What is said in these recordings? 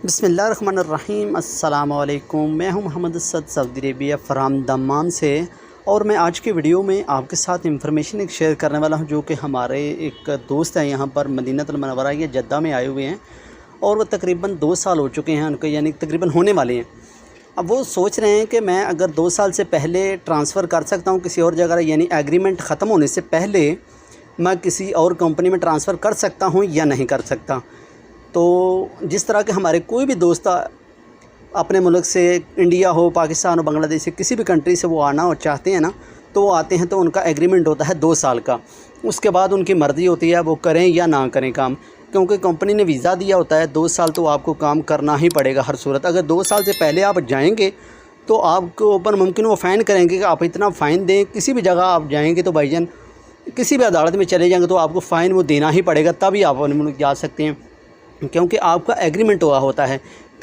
बिस्मिल्लाहिर्रहमानिर्रहीम। अस्सलाम वालेकुम। मैं हूं Mohammad Asad Saudi Arabia from Dammam से, और मैं आज की वीडियो में आपके साथ इंफॉर्मेशन एक शेयर करने वाला हूं जो कि हमारे एक दोस्त हैं यहाँ पर मदीनतुल मुनव्वरा या जद्दा में आए हुए हैं, और वो तकरीबन 2 साल हो चुके हैं उनको, यानी तकरीबन होने वाले हैं। अब वो सोच रहे हैं कि मैं अगर 2 साल से पहले ट्रांसफ़र कर सकता हूँ किसी और जगह, यानी एग्रीमेंट ख़त्म होने से पहले मैं किसी और कंपनी में ट्रांसफ़र कर सकता हूँ या नहीं कर सकता। तो जिस तरह के हमारे कोई भी दोस्त अपने मुल्क से, इंडिया हो, पाकिस्तान हो, बांग्लादेश से, किसी भी कंट्री से वो आना और चाहते हैं ना, तो वो आते हैं तो उनका एग्रीमेंट होता है 2 साल का। उसके बाद उनकी मर्ज़ी होती है वो करें या ना करें काम, क्योंकि कंपनी ने वीज़ा दिया होता है 2 साल, तो आपको काम करना ही पड़ेगा हर सूरत। अगर 2 साल से पहले आप जाएंगे तो आपके ऊपर मुमकिन वो फ़ाइन करेंगे कि आप इतना फ़ाइन दें। किसी भी जगह आप जाएंगे तो भाईजान किसी भी अदालत में चले जाएंगे तो आपको फ़ाइन वो देना ही पड़ेगा, तभी आप अपने मुल्क जा सकते हैं, क्योंकि आपका एग्रीमेंट हुआ होता है।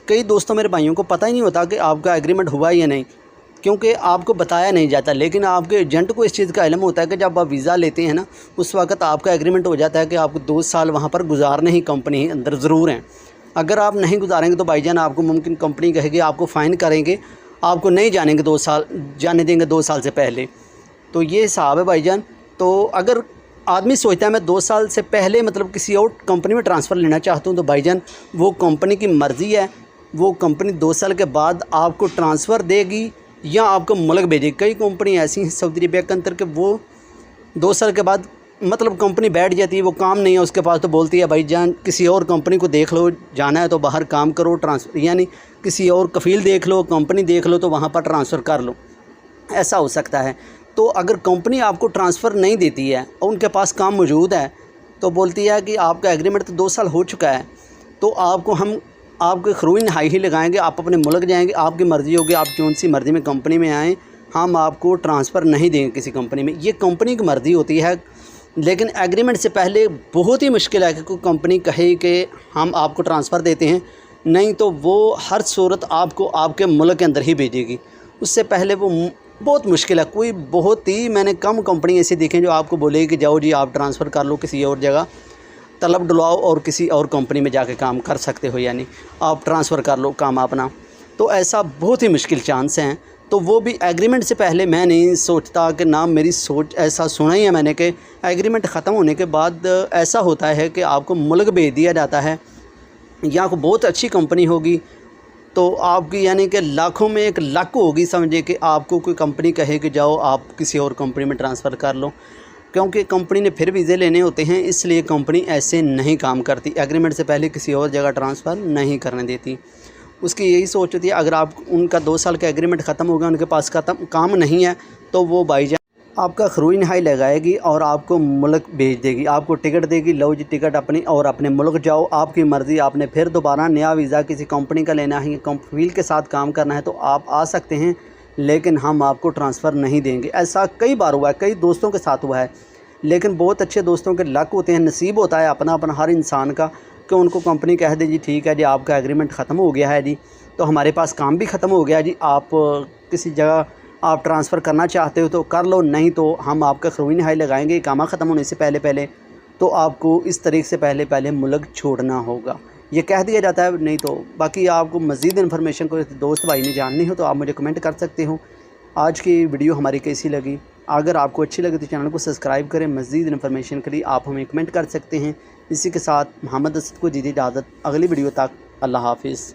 कई दोस्तों मेरे भाइयों को पता ही नहीं होता कि आपका एग्रीमेंट हुआ या नहीं, क्योंकि आपको बताया नहीं जाता। लेकिन आपके एजेंट को इस चीज़ का इल्म होता है कि जब आप वीज़ा लेते हैं ना, उस वक्त आपका एग्रीमेंट हो जाता है कि आपको 2 साल वहाँ पर गुजारने ही कंपनी अंदर ज़रूर हैं। अगर आप नहीं गुजारेंगे तो भाईजान आपको मुमकिन कंपनी कहेगी आपको फ़ाइन करेंगे, आपको नहीं जानेंगे 2 साल, जाने देंगे 2 साल से पहले। तो ये हिसाब है भाईजान। तो अगर आदमी सोचता है मैं 2 साल से पहले मतलब किसी और कंपनी में ट्रांसफ़र लेना चाहता हूँ, तो भाईजान वो कंपनी की मर्ज़ी है। वो कंपनी 2 साल के बाद आपको ट्रांसफ़र देगी या आपको मुल्क भेजेगी। कई कंपनी ऐसी हैं सऊदी अरबिया के अंदर कि वो 2 साल के बाद मतलब कंपनी बैठ जाती है, वो काम नहीं है उसके पास, तो बोलती है भाईजान किसी और कंपनी को देख लो, जाना है तो बाहर काम करो, ट्रांसफ़र यानी किसी और कफ़ील देख लो, कंपनी देख लो, तो वहाँ पर ट्रांसफ़र कर लो। ऐसा हो सकता है। तो अगर कंपनी आपको ट्रांसफ़र नहीं देती है और उनके पास काम मौजूद है, तो बोलती है कि आपका एग्रीमेंट तो 2 साल हो चुका है, तो आपको हम आपके खरूई नहाई ही लगाएंगे, आप अपने मुल्क जाएंगे, आपकी मर्ज़ी होगी, आप कौन सी मर्ज़ी में कंपनी में आएँ, हम आपको ट्रांसफ़र नहीं देंगे किसी कंपनी में। ये कंपनी की मर्ज़ी होती है। लेकिन एग्रीमेंट से पहले बहुत ही मुश्किल है कि कोई कंपनी कहे कि हम आपको ट्रांसफ़र देते हैं, नहीं तो वो हर सूरत आपको आपके मुल्क के अंदर ही भेजेगी। उससे पहले वो बहुत मुश्किल है। कोई बहुत ही मैंने कम कंपनी ऐसी देखें जो आपको बोलेगी कि जाओ जी आप ट्रांसफ़र कर लो किसी और जगह, तलब डुलाओ और किसी और कंपनी में जाके काम कर सकते हो, यानी आप ट्रांसफ़र कर लो काम अपना। तो ऐसा बहुत ही मुश्किल चांस हैं। तो वो भी एग्रीमेंट से पहले मैं नहीं सोचता कि ना, मेरी सोच ऐसा सुना ही है मैंने कि एग्रीमेंट ख़त्म होने के बाद ऐसा होता है कि आपको मुल्क भेज दिया जाता है, या कोई बहुत अच्छी कंपनी होगी तो आपकी यानी कि लाखों में एक लक होगी, समझे कि आपको कोई कंपनी कहे कि जाओ आप किसी और कंपनी में ट्रांसफ़र कर लो, क्योंकि कंपनी ने फिर वीज़े लेने होते हैं, इसलिए कंपनी ऐसे नहीं काम करती। एग्रीमेंट से पहले किसी और जगह ट्रांसफ़र नहीं करने देती। उसकी यही सोच होती है अगर आप उनका 2 साल का एग्रीमेंट ख़त्म हो गया, उनके पास काम नहीं है, तो वो भाईजान आपका खरूई नहाई लगाएगी और आपको मुल्क भेज देगी, आपको टिकट देगी, लो जी टिकट अपनी और अपने मुल्क जाओ, आपकी मर्ज़ी। आपने फिर दोबारा नया वीज़ा किसी कंपनी का लेना है, कंपनी के साथ काम करना है, तो आप आ सकते हैं, लेकिन हम आपको ट्रांसफ़र नहीं देंगे। ऐसा कई बार हुआ है, कई दोस्तों के साथ हुआ है। लेकिन बहुत अच्छे दोस्तों के लक होते हैं, नसीब होता है अपना अपना हर इंसान का, कि उनको कंपनी कह दे जी ठीक है जी आपका एग्रीमेंट ख़त्म हो गया है जी, तो हमारे पास काम भी ख़त्म हो गया जी, आप किसी जगह आप ट्रांसफ़र करना चाहते हो तो कर लो, नहीं तो हम आपका खरूई नहाई लगाएंगे कामा ख़त्म होने से पहले, तो आपको इस तरीक़े से पहले मुल्क छोड़ना होगा, ये कह दिया जाता है। नहीं तो बाकी आपको मज़ीद इन्फॉर्मेशन को दोस्त भाई ने जाननी हो तो आप मुझे कमेंट कर सकते हो। आज की वीडियो हमारी कैसी लगी? अगर आपको अच्छी लगे तो चैनल को सब्सक्राइब करें। मज़ीद इन्फॉर्मेशन के लिए आप हमें कमेंट कर सकते हैं। इसी के साथ मोहम्मद असद को दीजिए इजाज़त, अगली वीडियो तक अल्लाह हाफ़िज़।